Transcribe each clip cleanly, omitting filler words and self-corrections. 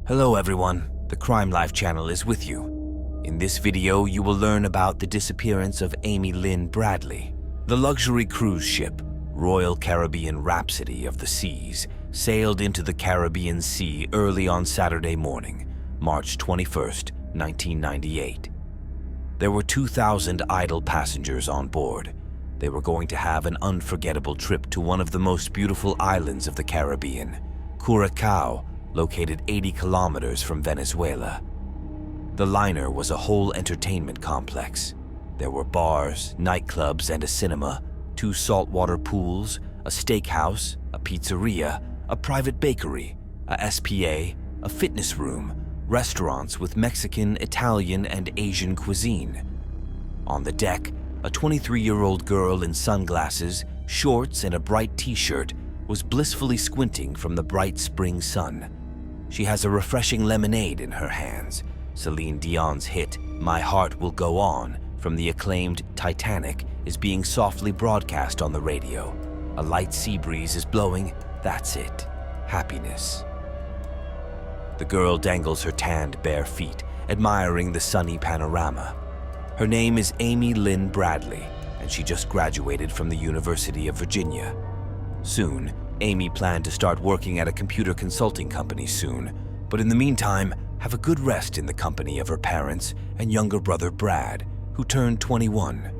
Hello everyone, the Crime Life channel is with you. In this video, you will learn about the disappearance of Amy Lynn Bradley. The luxury cruise ship, Royal Caribbean Rhapsody of the Seas, sailed into the Caribbean Sea early on Saturday morning, March 21st, 1998. There were 2,000 idle passengers on board. They were going to have an unforgettable trip to one of the most beautiful islands of the Caribbean, Curacao, located 80 kilometers from Venezuela. The liner was a whole entertainment complex. There were bars, nightclubs, and a cinema, 2 saltwater pools, a steakhouse, a pizzeria, a private bakery, a SPA, a fitness room, restaurants with Mexican, Italian, and Asian cuisine. On the deck, a 23-year-old girl in sunglasses, shorts, and a bright t-shirt was blissfully squinting from the bright spring sun. She has a refreshing lemonade in her hands. Celine Dion's hit, My Heart Will Go On, from the acclaimed Titanic, is being softly broadcast on the radio. A light sea breeze is blowing. That's it. Happiness. The girl dangles her tanned bare feet, admiring the sunny panorama. Her name is Amy Lynn Bradley, and she just graduated from the University of Virginia. Soon, Amy planned to start working at a computer consulting company soon, but in the meantime, have a good rest in the company of her parents and younger brother Brad, who turned 21.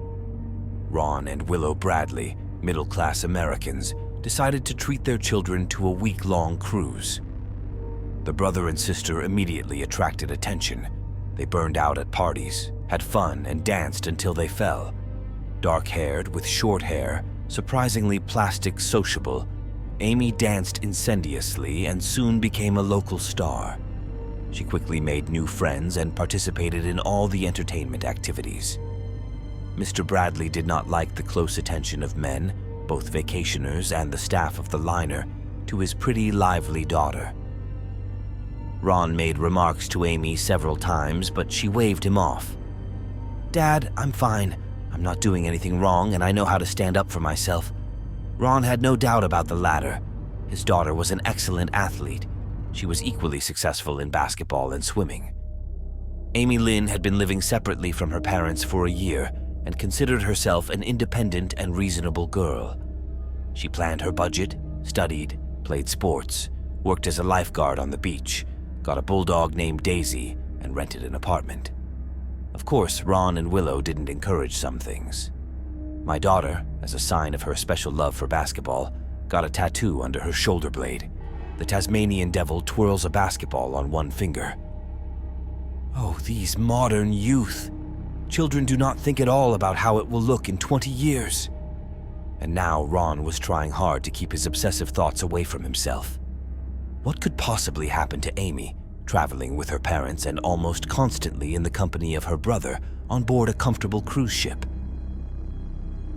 Ron and Willow Bradley, middle-class Americans, decided to treat their children to a week-long cruise. The brother and sister immediately attracted attention. They burned out at parties, had fun, and danced until they fell. Dark-haired with short hair, surprisingly plastic sociable, Amy danced insidiously and soon became a local star. She quickly made new friends and participated in all the entertainment activities. Mr. Bradley did not like the close attention of men, both vacationers and the staff of the liner, to his pretty, lively daughter. Ron made remarks to Amy several times, but she waved him off. "Dad, I'm fine. I'm not doing anything wrong, and I know how to stand up for myself." Ron had no doubt about the latter. His daughter was an excellent athlete. She was equally successful in basketball and swimming. Amy Lynn had been living separately from her parents for a year and considered herself an independent and reasonable girl. She planned her budget, studied, played sports, worked as a lifeguard on the beach, got a bulldog named Daisy, and rented an apartment. Of course, Ron and Willow didn't encourage some things. My daughter, as a sign of her special love for basketball, got a tattoo under her shoulder blade. The Tasmanian devil twirls a basketball on one finger. Oh, these modern youth. Children do not think at all about how it will look in 20 years. And now Ron was trying hard to keep his obsessive thoughts away from himself. What could possibly happen to Amy, traveling with her parents and almost constantly in the company of her brother on board a comfortable cruise ship?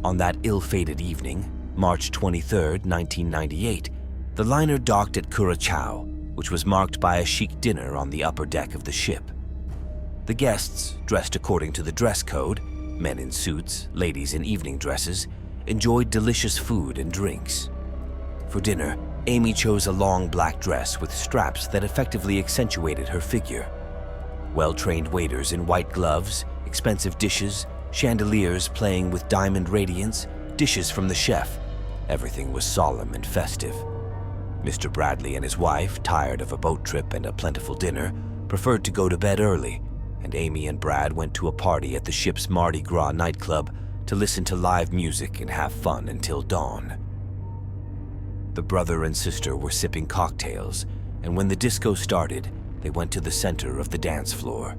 On that ill-fated evening, March 23, 1998, the liner docked at Curacao, which was marked by a chic dinner on the upper deck of the ship. The guests, dressed according to the dress code, men in suits, ladies in evening dresses, enjoyed delicious food and drinks. For dinner, Amy chose a long black dress with straps that effectively accentuated her figure. Well-trained waiters in white gloves, expensive dishes, chandeliers playing with diamond radiance, dishes from the chef. Everything was solemn and festive. Mr. Bradley and his wife, tired of a boat trip and a plentiful dinner, preferred to go to bed early, and Amy and Brad went to a party at the ship's Mardi Gras nightclub to listen to live music and have fun until dawn. The brother and sister were sipping cocktails, and when the disco started, they went to the center of the dance floor.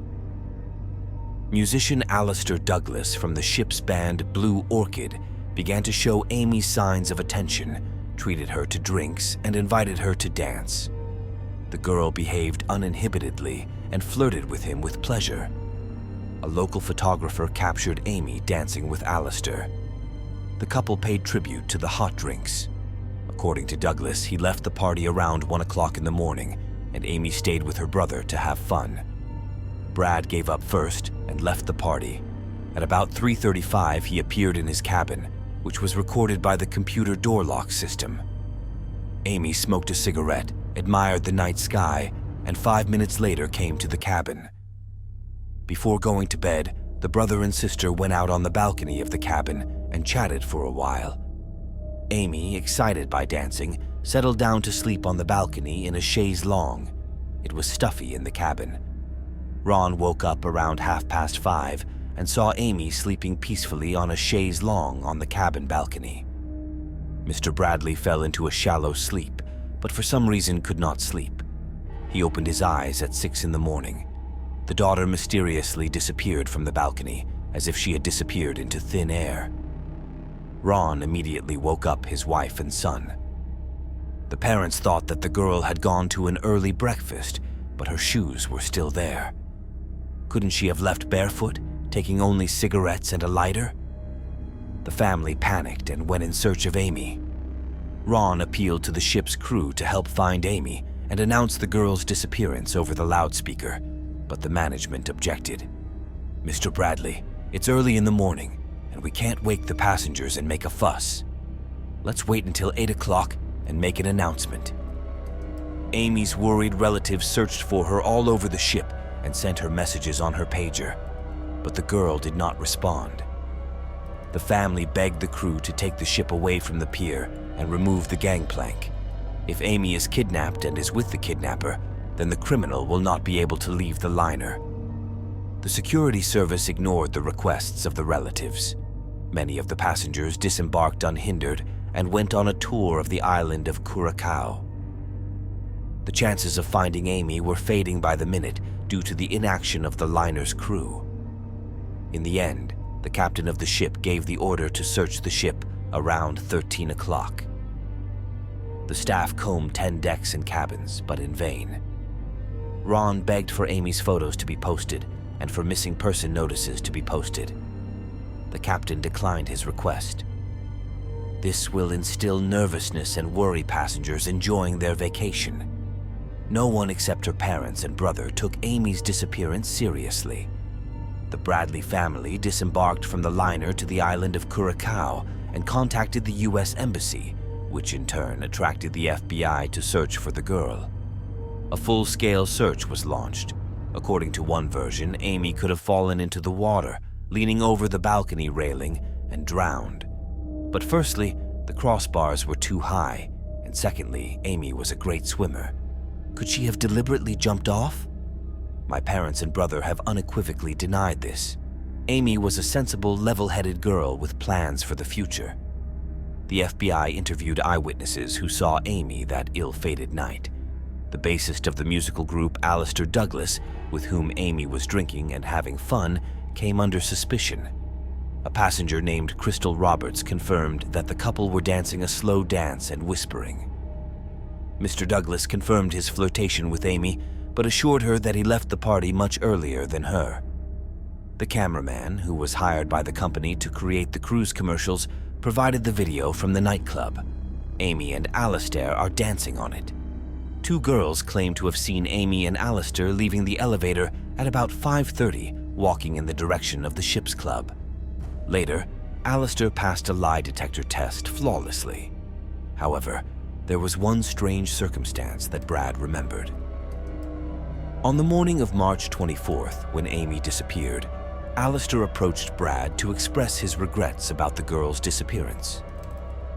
Musician Alistair Douglas from the ship's band Blue Orchid began to show Amy signs of attention, treated her to drinks, and invited her to dance. The girl behaved uninhibitedly and flirted with him with pleasure. A local photographer captured Amy dancing with Alistair. The couple paid tribute to the hot drinks. According to Douglas, he left the party around 1 o'clock in the morning, and Amy stayed with her brother to have fun. Brad gave up first and left the party. At about 3:35, he appeared in his cabin, which was recorded by the computer door lock system. Amy smoked a cigarette, admired the night sky, and 5 minutes later came to the cabin. Before going to bed, the brother and sister went out on the balcony of the cabin and chatted for a while. Amy, excited by dancing, settled down to sleep on the balcony in a chaise longue. It was stuffy in the cabin. Ron woke up around 5:30 and saw Amy sleeping peacefully on a chaise longue on the cabin balcony. Mr. Bradley fell into a shallow sleep, but for some reason could not sleep. He opened his eyes at 6 in the morning. The daughter mysteriously disappeared from the balcony, as if she had disappeared into thin air. Ron immediately woke up his wife and son. The parents thought that the girl had gone to an early breakfast, but her shoes were still there. Couldn't she have left barefoot, taking only cigarettes and a lighter? The family panicked and went in search of Amy. Ron appealed to the ship's crew to help find Amy and announced the girl's disappearance over the loudspeaker, but the management objected. "Mr. Bradley, it's early in the morning, and we can't wake the passengers and make a fuss. Let's wait until 8 o'clock and make an announcement." Amy's worried relatives searched for her all over the ship and sent her messages on her pager, but the girl did not respond. The family begged the crew to take the ship away from the pier and remove the gangplank. If Amy is kidnapped and is with the kidnapper, then the criminal will not be able to leave the liner. The security service ignored the requests of the relatives. Many of the passengers disembarked unhindered and went on a tour of the island of Curacao. The chances of finding Amy were fading by the minute due to the inaction of the liner's crew. In the end, the captain of the ship gave the order to search the ship around 13 o'clock. The staff combed 10 decks and cabins, but in vain. Ron begged for Amy's photos to be posted and for missing person notices to be posted. The captain declined his request. This will instill nervousness and worry passengers enjoying their vacation. No one except her parents and brother took Amy's disappearance seriously. The Bradley family disembarked from the liner to the island of Curacao and contacted the U.S. Embassy, which in turn attracted the FBI to search for the girl. A full-scale search was launched. According to one version, Amy could have fallen into the water, leaning over the balcony railing, and drowned. But firstly, the crossbars were too high, and secondly, Amy was a great swimmer. Could she have deliberately jumped off? My parents and brother have unequivocally denied this. Amy was a sensible, level-headed girl with plans for the future. The FBI interviewed eyewitnesses who saw Amy that ill-fated night. The bassist of the musical group, Alistair Douglas, with whom Amy was drinking and having fun, came under suspicion. A passenger named Crystal Roberts confirmed that the couple were dancing a slow dance and whispering. Mr. Douglas confirmed his flirtation with Amy, but assured her that he left the party much earlier than her. The cameraman, who was hired by the company to create the cruise commercials, provided the video from the nightclub. Amy and Alistair are dancing on it. 2 girls claim to have seen Amy and Alistair leaving the elevator at about 5:30, walking in the direction of the ship's club. Later, Alistair passed a lie detector test flawlessly. However, there was one strange circumstance that Brad remembered. On the morning of March 24th, when Amy disappeared, Alistair approached Brad to express his regrets about the girl's disappearance.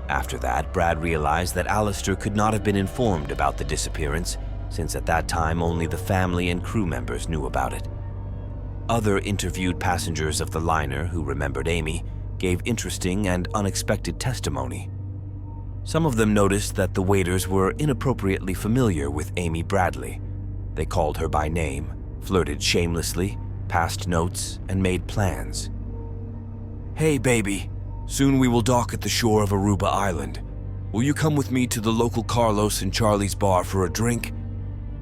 After that, Brad realized that Alistair could not have been informed about the disappearance, since at that time only the family and crew members knew about it. Other interviewed passengers of the liner who remembered Amy gave interesting and unexpected testimony. Some of them noticed that the waiters were inappropriately familiar with Amy Bradley. They called her by name, flirted shamelessly, passed notes, and made plans. "Hey, baby, soon we will dock at the shore of Aruba Island. Will you come with me to the local Carlos and Charlie's bar for a drink?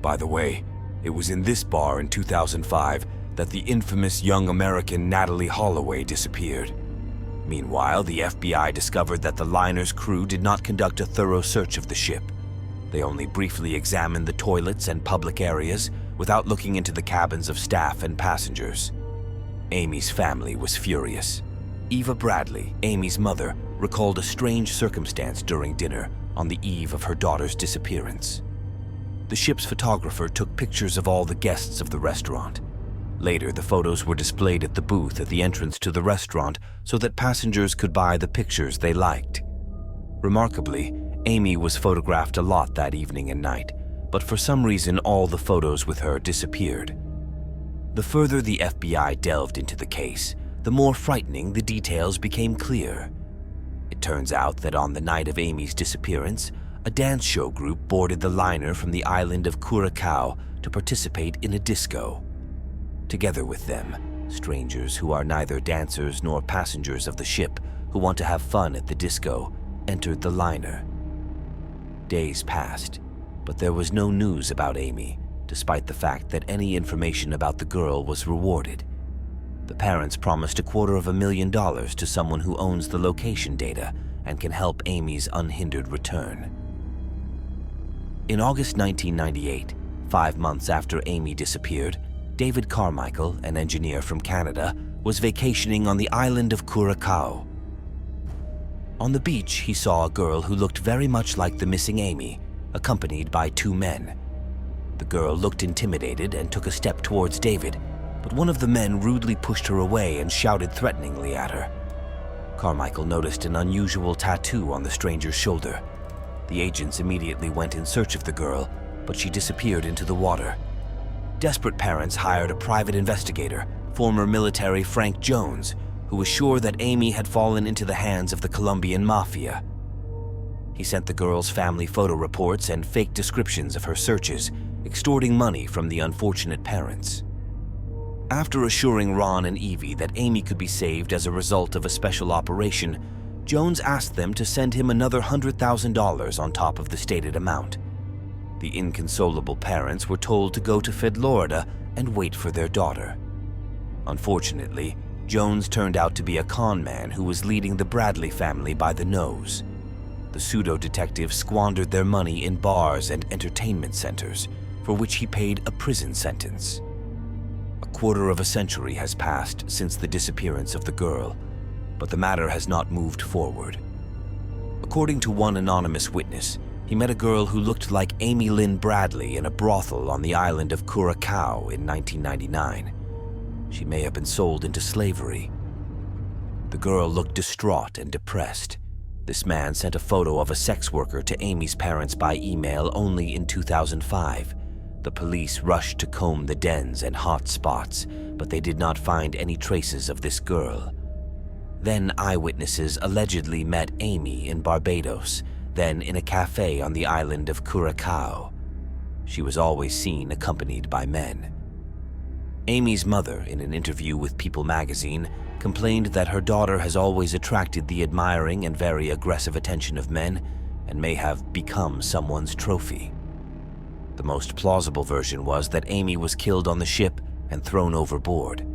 By the way, it was in this bar in 2005 that the infamous young American Natalie Holloway disappeared. Meanwhile, the FBI discovered that the liner's crew did not conduct a thorough search of the ship. They only briefly examined the toilets and public areas without looking into the cabins of staff and passengers. Amy's family was furious. Eva Bradley, Amy's mother, recalled a strange circumstance during dinner on the eve of her daughter's disappearance. The ship's photographer took pictures of all the guests of the restaurant. Later, the photos were displayed at the booth at the entrance to the restaurant so that passengers could buy the pictures they liked. Remarkably, Amy was photographed a lot that evening and night, but for some reason all the photos with her disappeared. The further the FBI delved into the case, the more frightening the details became clear. It turns out that on the night of Amy's disappearance, a dance show group boarded the liner from the island of Curacao to participate in a disco. Together with them, strangers who are neither dancers nor passengers of the ship who want to have fun at the disco entered the liner. Days passed, but there was no news about Amy, despite the fact that any information about the girl was rewarded. The parents promised $250,000 to someone who owns the location data and can help Amy's unhindered return. In August 1998, 5 months after Amy disappeared, David Carmichael, an engineer from Canada, was vacationing on the island of Curacao. On the beach, he saw a girl who looked very much like the missing Amy, accompanied by 2 men. The girl looked intimidated and took a step towards David, but one of the men rudely pushed her away and shouted threateningly at her. Carmichael noticed an unusual tattoo on the stranger's shoulder. The agents immediately went in search of the girl, but she disappeared into the water. Desperate parents hired a private investigator, former military Frank Jones, who was sure that Amy had fallen into the hands of the Colombian mafia. He sent the girl's family photo reports and fake descriptions of her searches, extorting money from the unfortunate parents. After assuring Ron and Evie that Amy could be saved as a result of a special operation, Jones asked them to send him another $100,000 on top of the stated amount. The inconsolable parents were told to go to Florida and wait for their daughter. Unfortunately, Jones turned out to be a con man who was leading the Bradley family by the nose. The pseudo-detective squandered their money in bars and entertainment centers, for which he paid a prison sentence. A quarter of a century has passed since the disappearance of the girl, but the matter has not moved forward. According to one anonymous witness, he met a girl who looked like Amy Lynn Bradley in a brothel on the island of Curacao in 1999. She may have been sold into slavery. The girl looked distraught and depressed. This man sent a photo of a sex worker to Amy's parents by email only in 2005. The police rushed to comb the dens and hot spots, but they did not find any traces of this girl. Then eyewitnesses allegedly met Amy in Barbados, then in a cafe on the island of Curacao. She was always seen accompanied by men. Amy's mother, in an interview with People magazine, complained that her daughter has always attracted the admiring and very aggressive attention of men and may have become someone's trophy. The most plausible version was that Amy was killed on the ship and thrown overboard.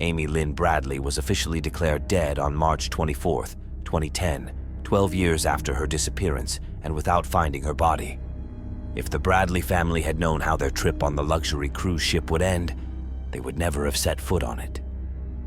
Amy Lynn Bradley was officially declared dead on March 24, 2010, 12 years after her disappearance and without finding her body. If the Bradley family had known how their trip on the luxury cruise ship would end, they would never have set foot on it.